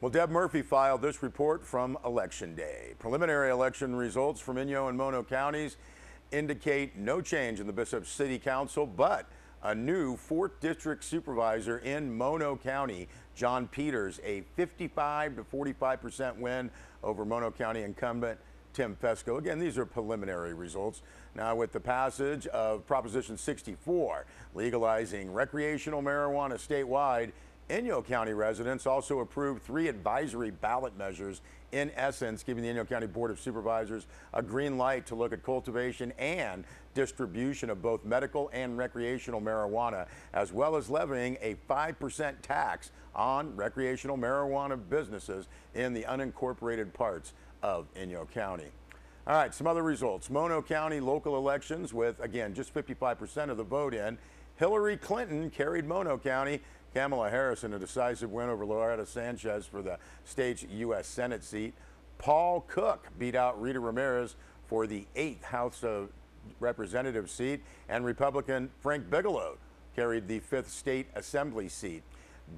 Well, Deb Murphy filed this report from Election Day. Preliminary election results from Inyo and Mono counties indicate no change in the Bishop City Council, but a new 4th District Supervisor in Mono County, John Peters, a 55 to 45% win over Mono County incumbent Tim Fesco. Again, these are preliminary results. Now, with the passage of Proposition 64, legalizing recreational marijuana statewide, Inyo County residents also approved 3 advisory ballot measures, in essence giving the Inyo County Board of Supervisors a green light to look at cultivation and distribution of both medical and recreational marijuana, as well as levying a 5% tax on recreational marijuana businesses in the unincorporated parts of Inyo County. All right, some other results. Mono County local elections with, again, just 55% of the vote in. Hillary Clinton carried Mono County. Kamala Harris in a decisive win over Loretta Sanchez for the state's U.S. Senate seat. Paul Cook beat out Rita Ramirez for the 8th House of Representatives seat, and Republican Frank Bigelow carried the 5th State Assembly seat.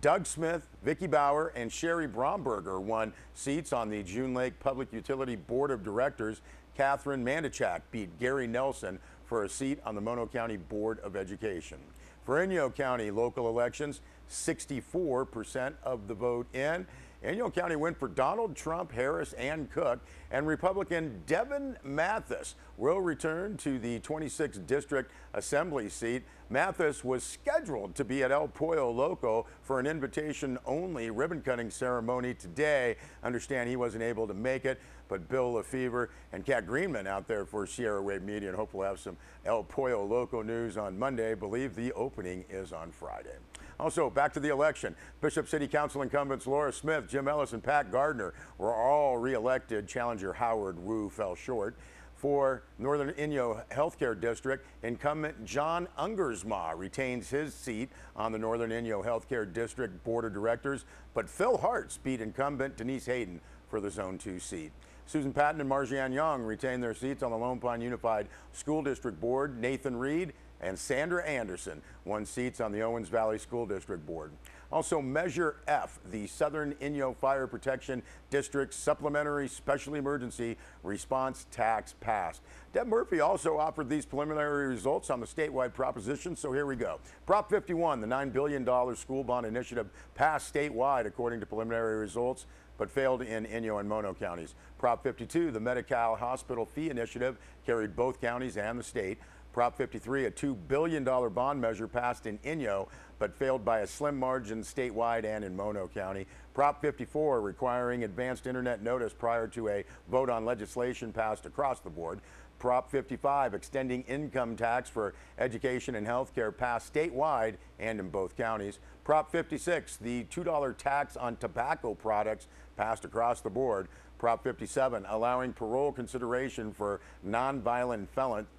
Doug Smith, Vicky Bauer, and Sherry Bromberger won seats on the June Lake Public Utility Board of Directors. Catherine Mandichak beat Gary Nelson for a seat on the Mono County Board of Education. For Inyo County local elections, 64% of the vote in. Inyo County went for Donald Trump, Harris, and Cook, and Republican Devin Mathis will return to the 26th District Assembly seat. Mathis was scheduled to be at El Pollo Loco for an invitation-only ribbon-cutting ceremony today. Understand he wasn't able to make it, but Bill Lefevre and Kat Greenman out there for Sierra Wave Media, and hope we'll have some El Pollo Loco news on Monday. Believe the opening is on Friday. Also, back to the election. Bishop City Council incumbents Laura Smith, Jim Ellis, and Pat Gardner were all re-elected. Challenger Howard Wu fell short. For Northern Inyo Healthcare District, incumbent John Ungersma retains his seat on the Northern Inyo Healthcare District Board of Directors, but Phil Hartz beat incumbent Denise Hayden for the Zone 2 seat. Susan Patton and Marjianne Young retain their seats on the Lone Pine Unified School District Board. Nathan Reed and Sandra Anderson won seats on the Owens Valley School District Board. Also, Measure F, the Southern Inyo Fire Protection District Supplementary Special Emergency Response Tax passed. Deb Murphy also offered these preliminary results on the statewide proposition, so here we go. Prop 51, the $9 billion school bond initiative, passed statewide according to preliminary results, but failed in Inyo and Mono counties. Prop 52, the Medi-Cal Hospital Fee Initiative, carried both counties and the state. Prop 53, a $2 billion bond measure, passed in Inyo, but failed by a slim margin statewide and in Mono County. Prop 54, requiring advanced internet notice prior to a vote on legislation, passed across the board. Prop 55, extending income tax for education and health care, passed statewide and in both counties. Prop 56, the $2 tax on tobacco products, passed across the board. Prop 57, allowing parole consideration for nonviolent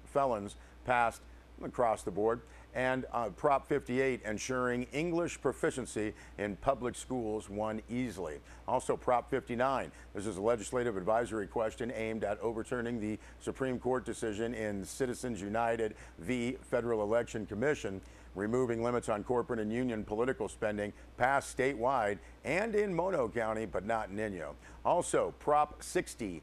felons, passed across the board. And Prop 58, ensuring English proficiency in public schools, won easily. Also, Prop 59, this is a legislative advisory question aimed at overturning the Supreme Court decision in Citizens United v. Federal Election Commission, removing limits on corporate and union political spending, passed statewide and in Mono County, but not in Inyo. Also, Prop 60,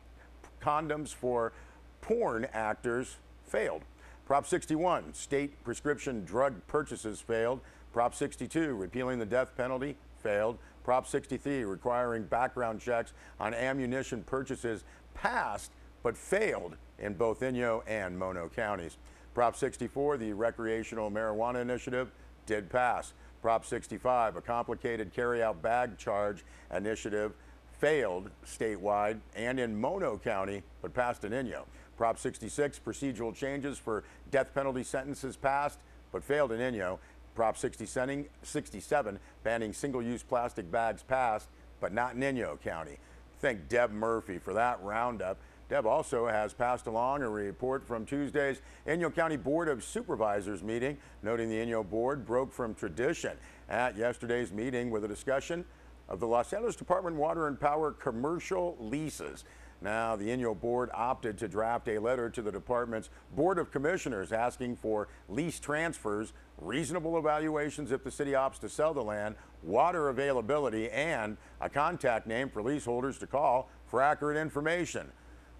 condoms for porn actors, failed. Prop 61, state prescription drug purchases, failed. Prop 62, repealing the death penalty, failed. Prop 63, requiring background checks on ammunition purchases, passed but failed in both Inyo and Mono counties. Prop 64, the recreational marijuana initiative, did pass. Prop 65, a complicated carry-out bag charge initiative, failed statewide and in Mono County, but passed in Inyo. Prop 66, procedural changes for death penalty sentences, passed, but failed in Inyo. Prop 67, banning single-use plastic bags, passed, but not in Inyo County. Thank Deb Murphy for that roundup. Deb also has passed along a report from Tuesday's Inyo County Board of Supervisors meeting, noting the Inyo board broke from tradition at yesterday's meeting with a discussion of the Los Angeles Department of Water and Power commercial leases. Now, the Inyo board opted to draft a letter to the department's Board of Commissioners asking for lease transfers reasonable evaluations if the city opts to sell the land, water availability, and a contact name for leaseholders to call for accurate information.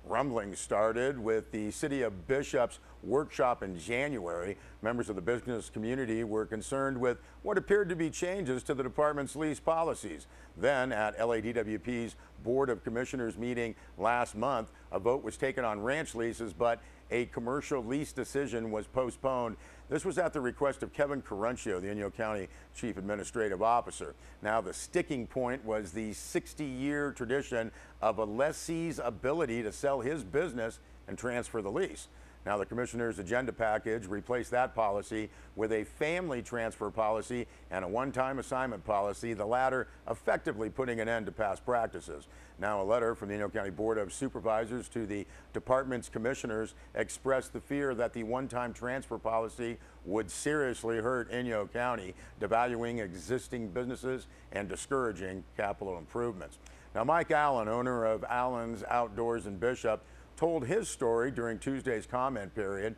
Rumblings started with the City of Bishop's workshop in January. Members of the business community were concerned with what appeared to be changes to the department's lease policies. Then, at LADWP's Board of Commissioners meeting last month, a vote was taken on ranch leases, but a commercial lease decision was postponed. This was at the request of Kevin Caruncio, the Inyo County Chief Administrative Officer. Now, the sticking point was the 60-year tradition of a lessee's ability to sell his business and transfer the lease. Now, the commissioner's agenda package replaced that policy with a family transfer policy and a one-time assignment policy, the latter effectively putting an end to past practices. Now, a letter from the Inyo County Board of Supervisors to the department's commissioners expressed the fear that the one-time transfer policy would seriously hurt Inyo County, devaluing existing businesses and discouraging capital improvements. Now, Mike Allen, owner of Allen's Outdoors in Bishop, told his story during Tuesday's comment period.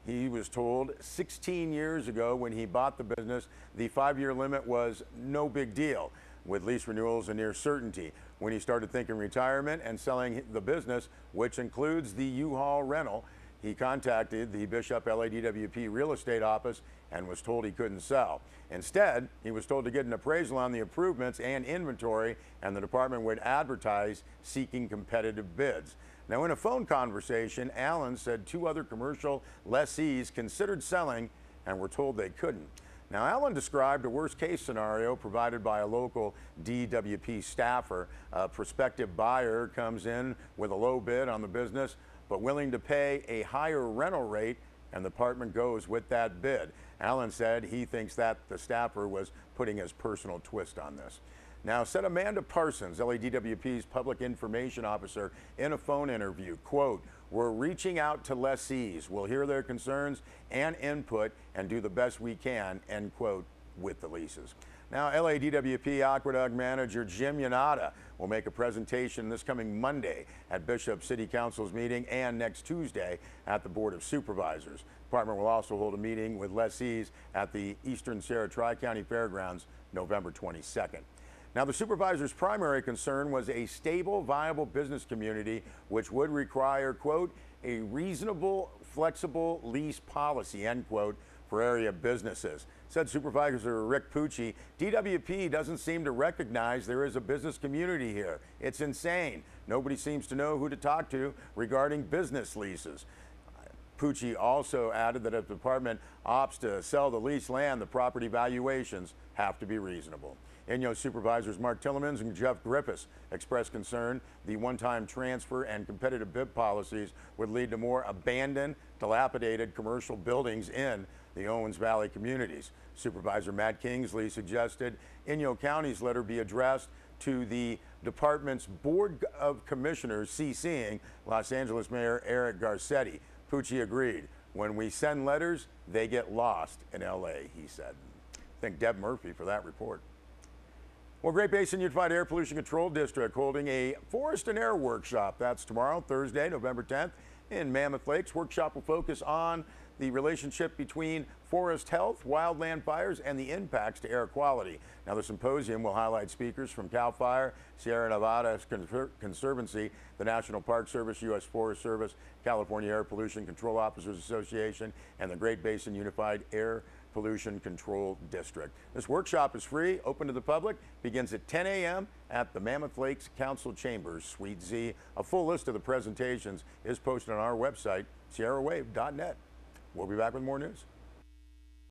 He was told 16 years ago when he bought the business, the 5-year limit was no big deal, with lease renewals a near certainty. When he started thinking retirement and selling the business, which includes the U-Haul rental, he contacted the Bishop LADWP real estate office and was told he couldn't sell. Instead, he was told to get an appraisal on the improvements and inventory, and the department would advertise seeking competitive bids. Now, in a phone conversation, Allen said 2 other commercial lessees considered selling and were told they couldn't. Now, Allen described a worst-case scenario provided by a local DWP staffer. A prospective buyer comes in with a low bid on the business, but willing to pay a higher rental rate, and the department goes with that bid. Allen said he thinks that the staffer was putting his personal twist on this. Now, said Amanda Parsons, LADWP's public information officer, in a phone interview, quote, "We're reaching out to lessees. We'll hear their concerns and input and do the best we can," end quote, with the leases. Now, LADWP Aqueduct Manager Jim Yanada will make a presentation this coming Monday at Bishop City Council's meeting and next Tuesday at the Board of Supervisors. The department will also hold a meeting with lessees at the Eastern Sierra Tri-County Fairgrounds November 22nd. Now, the supervisor's primary concern was a stable, viable business community, which would require, quote, "a reasonable, flexible lease policy," end quote, for area businesses. Said Supervisor Rick Pucci, DWP doesn't seem to recognize there is a business community here. It's insane. Nobody seems to know who to talk to regarding business leases. Pucci also added that if the department opts to sell the leased land, the property valuations have to be reasonable. Inyo supervisors Mark Tillemans and Jeff Griffiths expressed concern the one-time transfer and competitive bid policies would lead to more abandoned, dilapidated commercial buildings in the Owens Valley communities. Supervisor Matt Kingsley suggested Inyo County's letter be addressed to the department's Board of Commissioners, CCing Los Angeles Mayor Eric Garcetti. Pucci agreed. When we send letters, they get lost in LA, he said. Thank Deb Murphy for that report. Well, Great Basin Unified Air Pollution Control District holding a forest and air workshop. That's tomorrow, Thursday, November 10th in Mammoth Lakes. Workshop will focus on the relationship between forest health, wildland fires, and the impacts to air quality. Now, the symposium will highlight speakers from CAL FIRE, Sierra Nevada Conservancy, the National Park Service, U.S. Forest Service, California Air Pollution Control Officers Association, and the Great Basin Unified Air Pollution Control District. This workshop is free, open to the public, begins at 10 a.m. at the Mammoth Lakes Council Chambers, Suite Z. A full list of the presentations is posted on our website, sierrawave.net. We'll be back with more news.